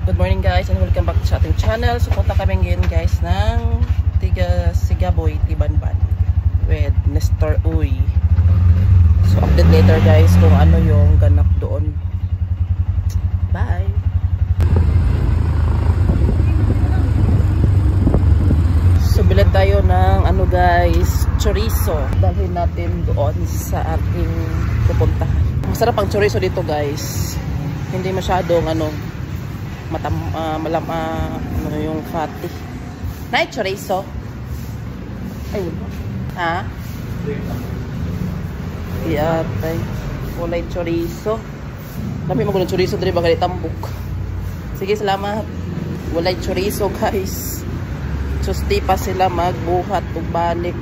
Good morning guys and welcome back sa ating channel. So punta kami ngayon guys ng Sigaboy, Tibanban with Nestor Uy. So update later guys kung ano yung ganap doon. Bye! So bilan tayo ng ano guys, chorizo. Dalhin natin doon sa ating pupuntahan. Masarap ang chorizo dito guys. Hindi masyadong ano ano yung fatty. Night chorizo. Ayun. Ha? Iyatay. Walay chorizo. Dami mo ng chorizo diri bagay tambok. Sige, salamat. Walay chorizo guys. Susti pa sila magbuhat ug balik.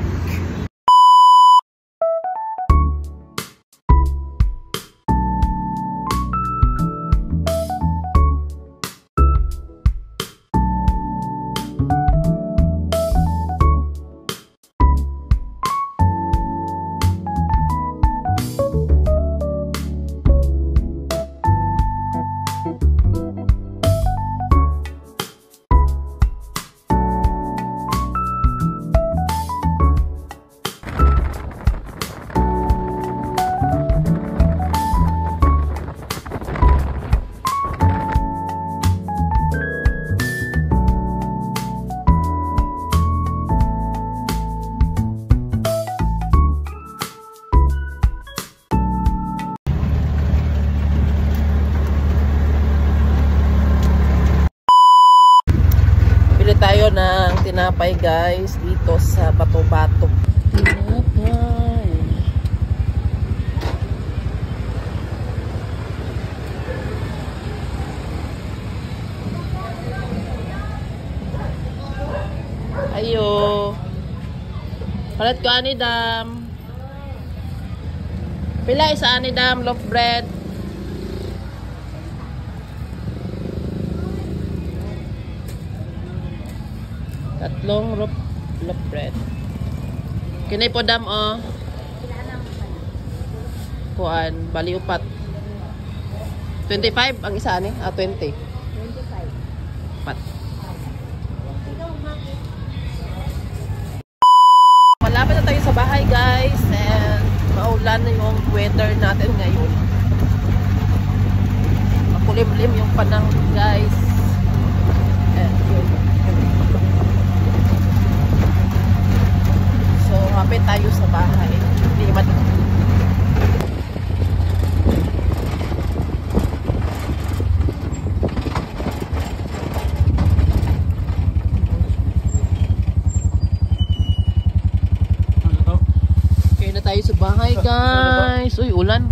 Tayo ng tinapay guys dito sa Bato-Bato. Tinapay. Ayo. Palit ko ani dam. Pila isa ani dam loaf bread. Tatlong loaf bread. Kinay po dam o. Kuan, bali upat. 25 ang isa ni? 20. 25. Pat. Malapit na tayo sa bahay guys and maulan na yung weather natin ngayon. Makulimlim yung panahon guys. So, hapit tayo sa bahay. Hindi man. Okay na tayo sa bahay, guys. Uy, ulan.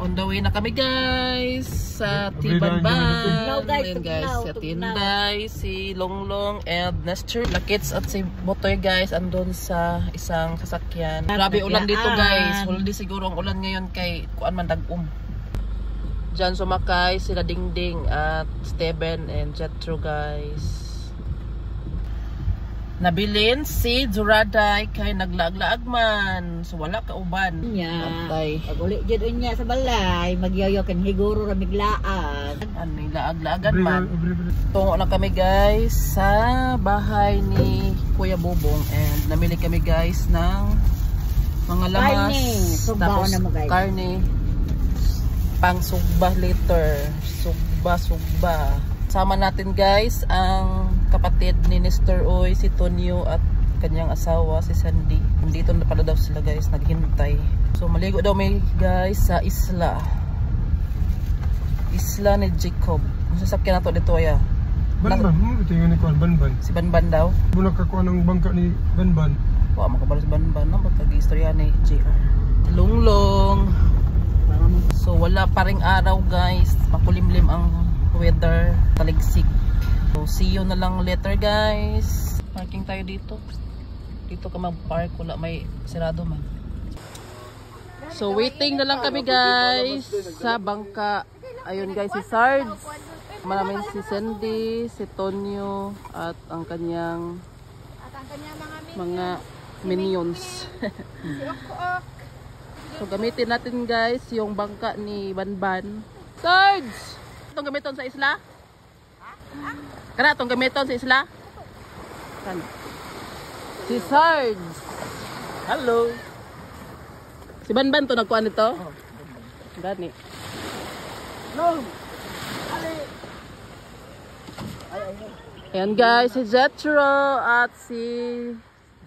On the way na kami, guys. Sa Tibanban. Ayan guys, si Tinday, si Longlong, and Nestor, Lakits at si Botoy guys, andun sa isang sasakyan. Grabe ulan dito guys. Hindi siguro ang ulan ngayon kay kuan man dag-um. Diyan sumakay sila Dingding at Steven and Jetro guys. Nabilin si Juraday kay naglaag-laag man. So wala ka uban. Pag uli dyan niya sa balay, magyoyo kan higuro ra miglaag. Ano laag-laagan man. Tungo na kami guys sa bahay ni Kuya Bobong and namili kami guys ng mga lamas. Tapos karne. Pang sugba liter. Sugba. Sama natin guys ang kapatid ni Nestor Uy, si Tonyo at kanyang asawa si Sandy. Nandito na pala daw sila guys, naghintay. So maligo daw may guys sa isla ni Jacob. Masasakyan na to dito ya. Banban, tingnan ni Kuan Banban. Si Banban daw. Bunak kakuha ng bangka ni Banban. Wa makabalo si Banban na pag-istorya ni JR. Lunglong. So wala pa ring araw guys, makulimlim ang weather, taligsik. So see you na lang later guys. Parking tayo dito. Dito ka mag-park, wala may sirado man. So waiting na lang kami guys sa bangka. Ayun guys si Sarge. Maraming si Sandy, si Tonyo at ang kanyang mga minions. So gamitin natin guys yung bangka ni Banban. Sarge! itong gamiton sa isla? Kana itong gamiton sa isla? Kan. Si Sarge. Hello. Si Banban to nagkuhan nito? Oh, gani. No. Ayan guys, si Jetro at si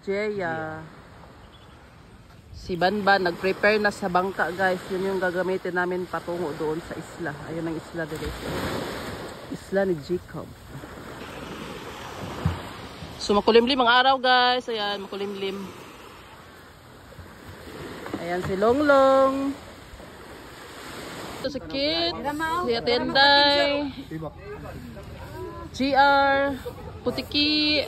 Jeya. Si Banban nag-prepare na sa bangka guys. Yun yung gagamitin namin patungo doon sa isla. Ayun ang isla dito. Isla ni Jacob. So makulimlim ang araw guys. Ayan, makulimlim. Ayan si Longlong. Ito si Kit. Si Atenday. GR. Putiki.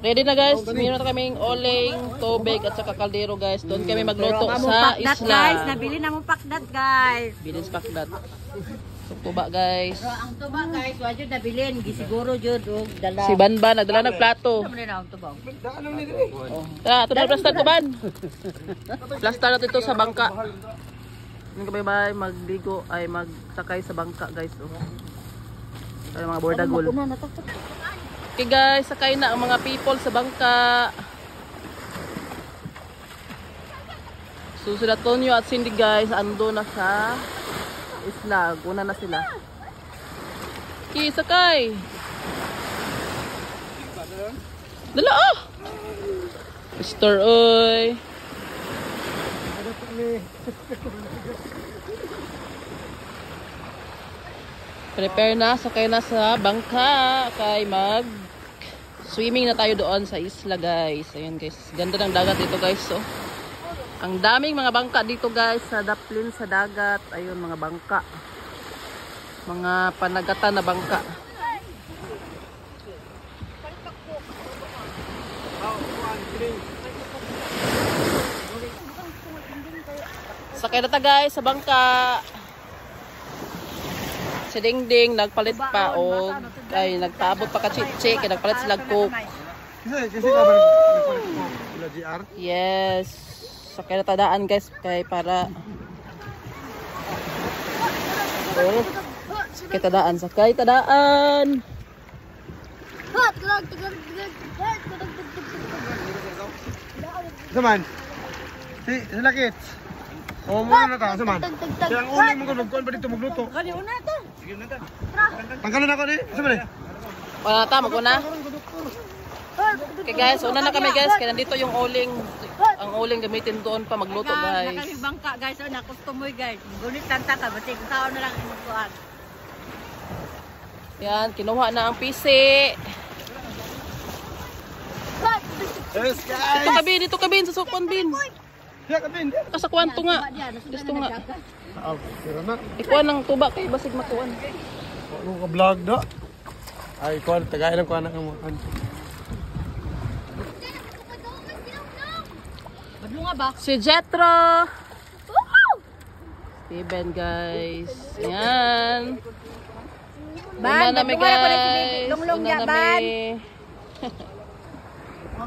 Ready na guys. Meron na kaming oling, tubig at saka kaldero guys. Doon kami magluto sa isla. Guys, nabili na mong pakdat guys. Bilin sa pakdat. So, tuba guys. Pero ang tuba guys, wajud nabilin. Gisiguro jud og dala. Si Banban nagdala ng plato. Ano na ang tuba? Oh. Tara, ito na plaster tuban. Plaster natin ito sa bangka. Yung kabay magdigo ay magsakay sa bangka guys. Oh. Ay mga bordagol. Okay guys, sakay na ang mga people sa bangka. So sila Tonyo at Cindy guys, ando na sa isla. Guna na sila. Okay, sakay. Dala oh! Mr. Oy. Prepare na, sakay na sa bangka. Kay mag swimming na tayo doon sa isla guys. Ayun guys, ganda ng dagat dito guys. So, ang daming mga bangka dito guys sa daplin sa dagat. Ayun mga bangka. Mga panagatan na bangka. Sakay na ta guys sa bangka. Si Dingding nagpalit pa o ay nagpaabot pa ka chichi kaya nagpalit sila coke. Kasi ka ba nagpalit ko sila GR? Yes. Sakay na tadaan guys kay para sakay tadaan, sakay tadaan. Saman. Sila kids. Oh, muna na ta, saman. Kaya ang uling mo ko magkuhan pa dito magluto. Kani una to. Sige na ta. Tanggalin ako ni. Saman eh. Wala ta maguna. Okay guys, una na kami guys kaya nandito yung uling. Ang uling gamitin doon pa magluto guys. Nakali bangka guys, na customer guys. Gunit lang ta ka, basta sao na lang imukuan. Yan, kinuha na ang PC. Yes guys. Dito kabin sa sukwan bin. Ya kabin. Sa kwanto nga. Gusto nga. Tira na. Ikuha ng tuba kay basig makuan. Ano ka vlog do? Ay, kuhan tagay lang kuhan ang mga. Badlo nga ba? Si Jetro. Steven guys. Ayan. Una na mi guys. Lunglong Una ya na ban. mi.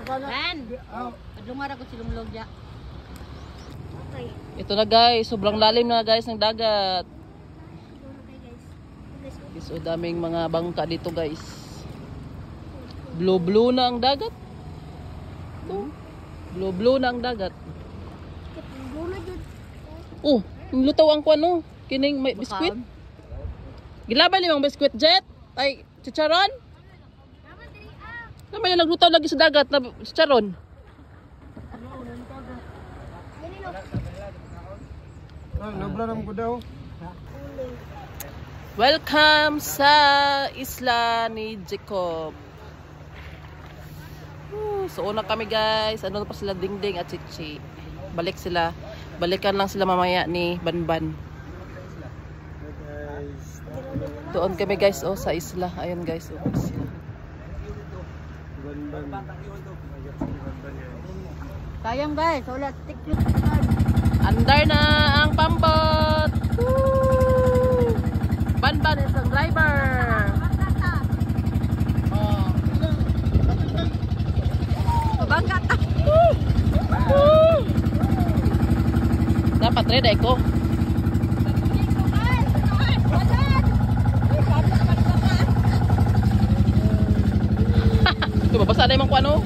Ban. Badlo nga ra ko si lunglong ya. Ito na guys, sobrang lalim na guys ng dagat. So daming mga bangka dito guys. Blue na ang dagat. Blue na ang dagat. Oh, lutaw ang kuan no. Kining may biskwit. Gilaban limang biskwit jet. Ay, chicharon. Naman yung naglutaw lagi sa dagat na chicharon. Nabla naman ko daw. Welcome sa isla ni Jacob. So una kami guys. Ano pa sila Dingding at Chichi. Balik sila. Balikan lang sila mamaya ni Banban. Doon kami guys oh sa isla. Ayun guys oh. Isla. Kayang guys, wala tiklik. Andar na ang pambot. Woo! Banban is ang driver. Oh. Bangka ta. Dapat ready ko. sana yung ano?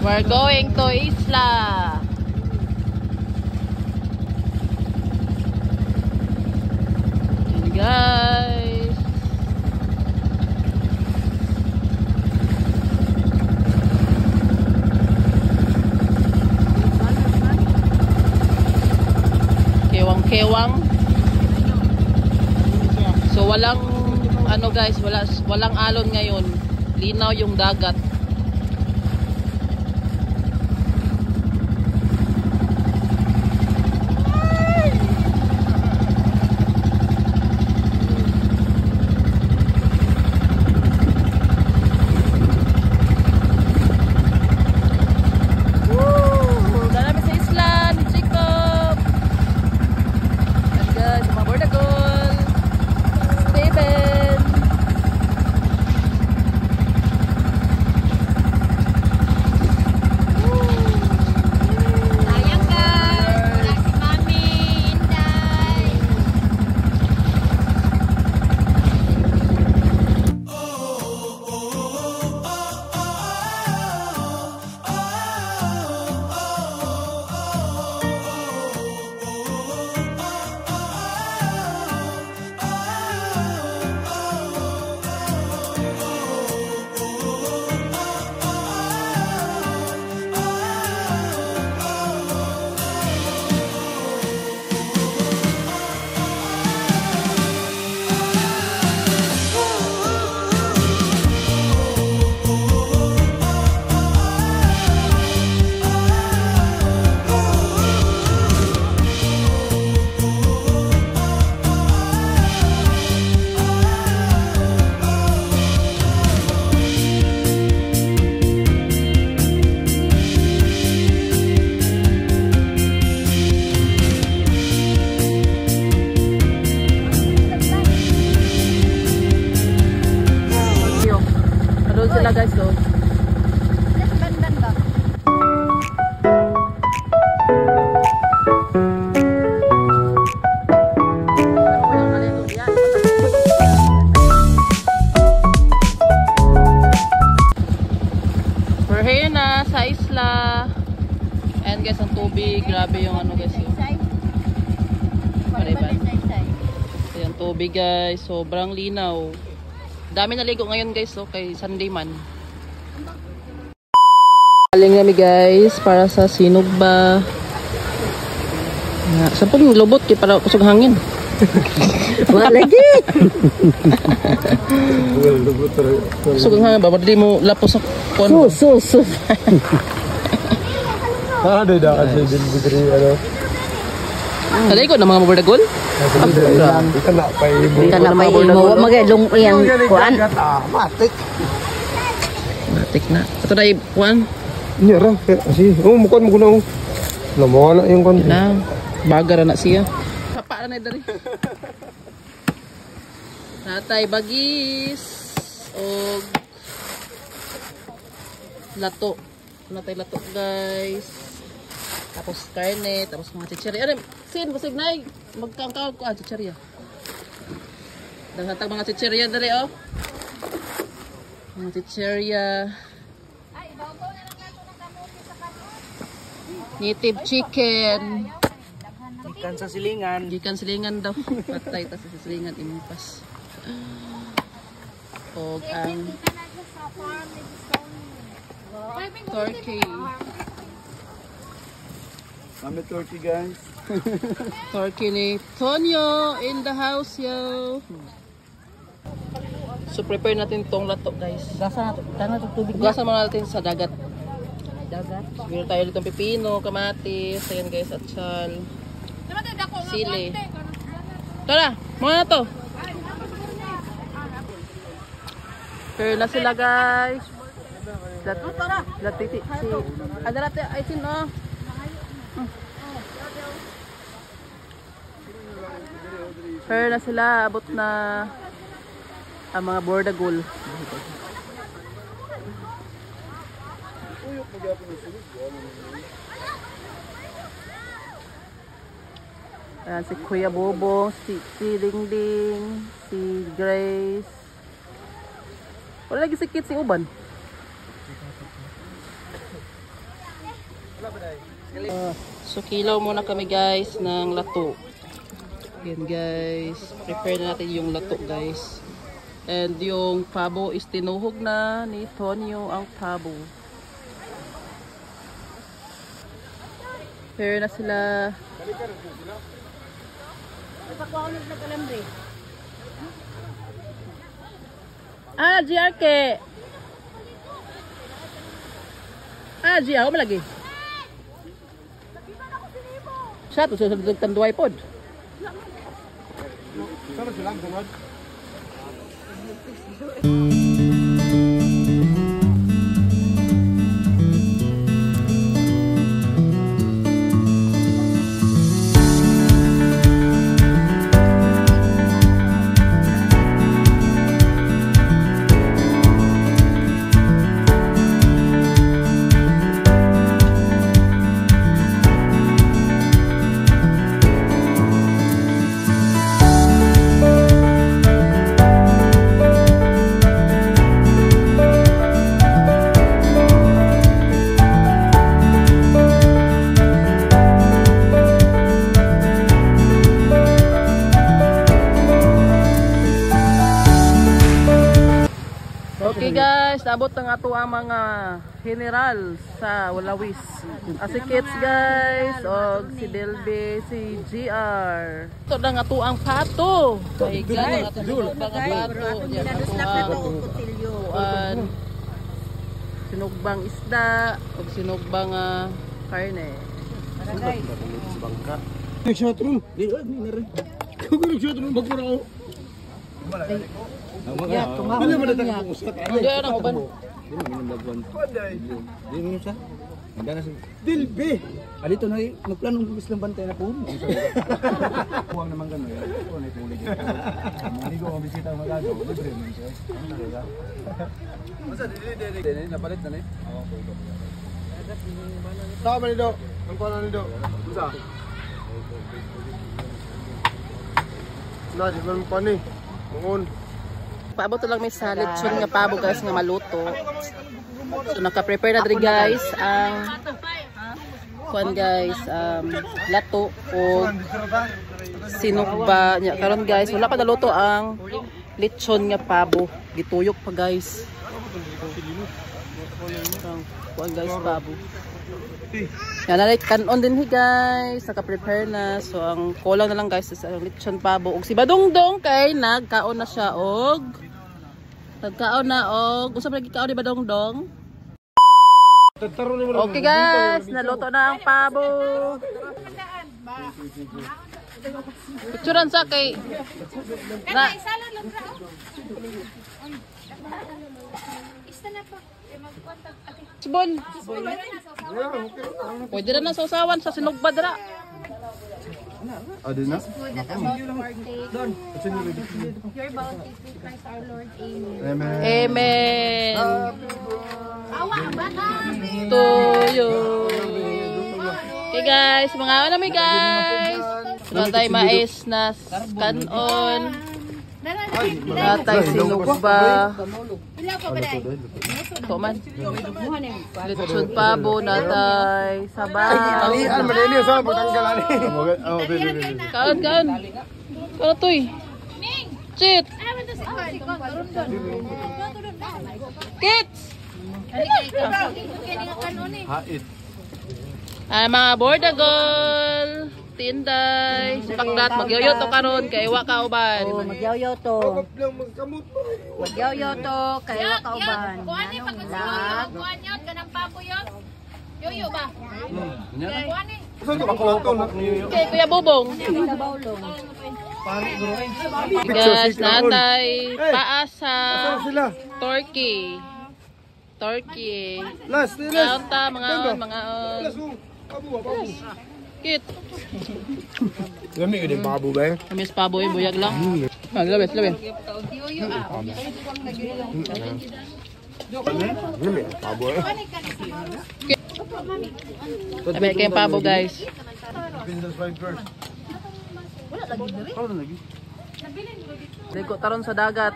We're going to Isla. And guys. Kewang. So walang ano guys, walang alon ngayon. Linaw yung dagat. Sila guys, so we're here na sa isla. And guys, ang tubig, grabe yung ano guys yun. Ayan, tubig guys, sobrang linaw. Dami naligo ngayon guys, so kay Sunday man. Galing kami guys para sa Sinugba. Sa pong lubot kay para kusog hangin. Wala lagi. Kusog hangin ba di mo lapos sa kon. Sus. Ada kasi din bigri ano. Naligo na mga mabardagol? Ika na pa ibo. Ika na pa ibo. Magalong yang kuan. Matik. Matik na. Ito na kuan. Iya ra. Kasi mukuan mo kuno. Namawala yung kon. Na. Bagar na siya. Papa na dari. Natay bagis og lato. Natay lato guys. Tapos karne, tapos mga chichirya. Ano, sin, basig na magkangkawag ko. Chichirya. Daghatag mga chichirya dali, oh. Mga chichirya. Native chicken. Ikan sa silingan. Ikan silingan daw. Patay, tapos sa silingan, impas. Og ang turkey. Kami turkey guys. Turkey ni Tonyo in the house, yo. So prepare natin tong lato guys. Gasa na tubig. Gasa muna natin sa dagat. Meron tayo ditong pipino, kamatis, ayan guys, atsal, sili. Tara, mga na to. Pero na sila guys. Latiti. Ada natin, ay sino? Pero na sila, abot na ang mga bordagol. Ayan, si Kuya Bobo, si Dingding, si Grace, Wala lagi sikit si uban. So kilaw muna kami guys ng lato. Yan guys, prepare na natin yung lato guys. And yung pabo is tinuhog na ni Tonyo ang pabo. Prepare na sila. Ah, GRK. Ah, GR, ako malagi. Siya, ito sa tanduay pod. Sama sila, sunod. Okay guys, nabot ang ato ang mga general sa Walawis. Si Kits guys, o si Delby, si GR. Ito na nga ato ang pato. Ay gano'n ato ang pato. Yan ato ang sinugbang isda o sinugbang karne. Nagsyatron. Nagsyatron. Magpura ako. Ya, tumawag Ano na ba niya. na usap? Hindi na uban. Dilbe. Dito na magplanong bubis lang bantay na po. Huwag naman gano'n. Huwag na itulig. Hindi ko ang bisita ang magagawa. Libre mo siya. Ano talaga? Masa, dili. Napalit na na eh. Saka ba nido? Ang kuha na nido? Isa. Na, di ba pa ni? Mungon. Paabot lang may salad chun nga pabo guys nga maluto. So naka-prepare na diri guys ang kuan guys lato o sinugba nya karon guys wala pa naluto ang lechon nga pabo. Gituyok pa guys. Kuan guys pabo. Yan na kanon din guys, naka-prepare na. So ang kulang na lang guys is ang lechon pabo. Og si Badongdong kay nagkaon na siya og gusto mo lagi kaon ni Badongdong? Okay guys, naluto na ang pabo. Picturean sa kay na Sibol. Pwede na na sausawan sa sinugba dira. Ado na? Your bounty through Christ our Lord. Amen. Amen. Awa ba na? Tuyo. Okay guys, mga ano mi guys. Natay mais na kanon. Natay sinugba. Ilaw pa ba dai? Tuman. Lechon pabo natay sabaw. Talian mo din yun. Saan pagtanggal ani? Kaon. Ano to eh? Chit. Kids. Hait. Mga bordagol. Tinday. Paklat. Magyoyo to karon kay wa ka uban. Oh, magyaw-yaw to. Magkamot mo. Magyaw-yaw to kay wa ka uban. Kuan ni pagkasunog, kuan yun kanang papo yun. Yoyo ba? Kuan ni. Saan ka makuha na? Kay Kuya Bubong. Sa bawlong. Guys, natay paasa. Saan sila? Turkey. Last. Kaunta mga Last mo. Pabo. Kit. Lami ka din pabo ba? Kamis pabo buyag lang. Labet. Yoyo ah. Lami pabo. Sabi kayong pabo guys. Ligo taron sa dagat.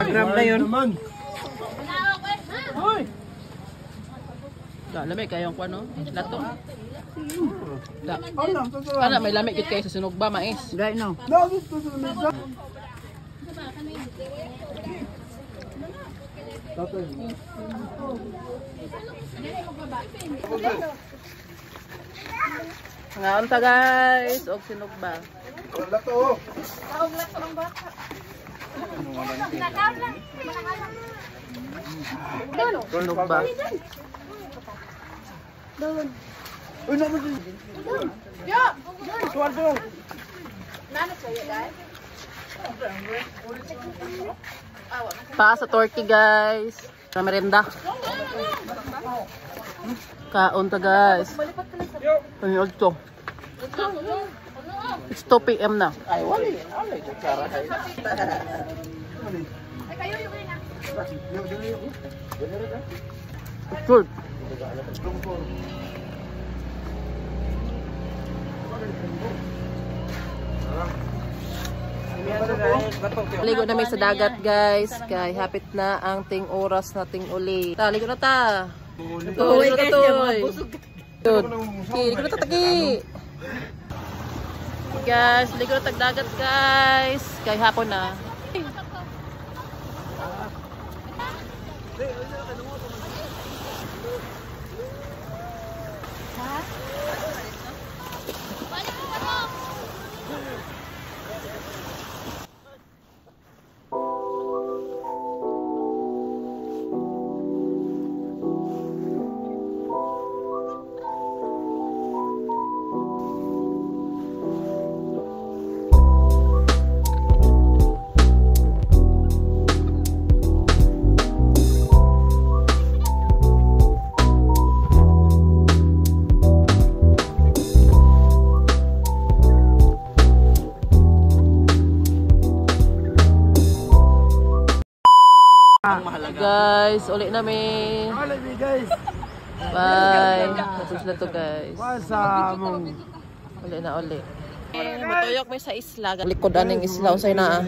Grab na yun. Naman. Da, lamig kayong kuan no? Lato. Da. Kana may lamig gid kay sa sunog ba mais. Right now. Ngaon ta guys, og sinog ba. Wala to. Sinog ba. Uy, naman din. Suwal to. Pa sa turkey guys. Sa merenda. Kaon ta guys. Ano to? It's 2 PM na. Ay, wali. Good. Ligo na sa dagat guys. Kay hapit na ang ting oras nating uli. Ta, ligo na ta. Uy, guys, yung mga busog. Ligo na ta tagi. Guys, ligo na tag dagat guys. Kay hapon na. Guys, uli namin. Uli guys. Bye. Tapos na to guys. Wasa mong. Uli na uli. Matuyok may sa isla. Likod aning isla. Usay na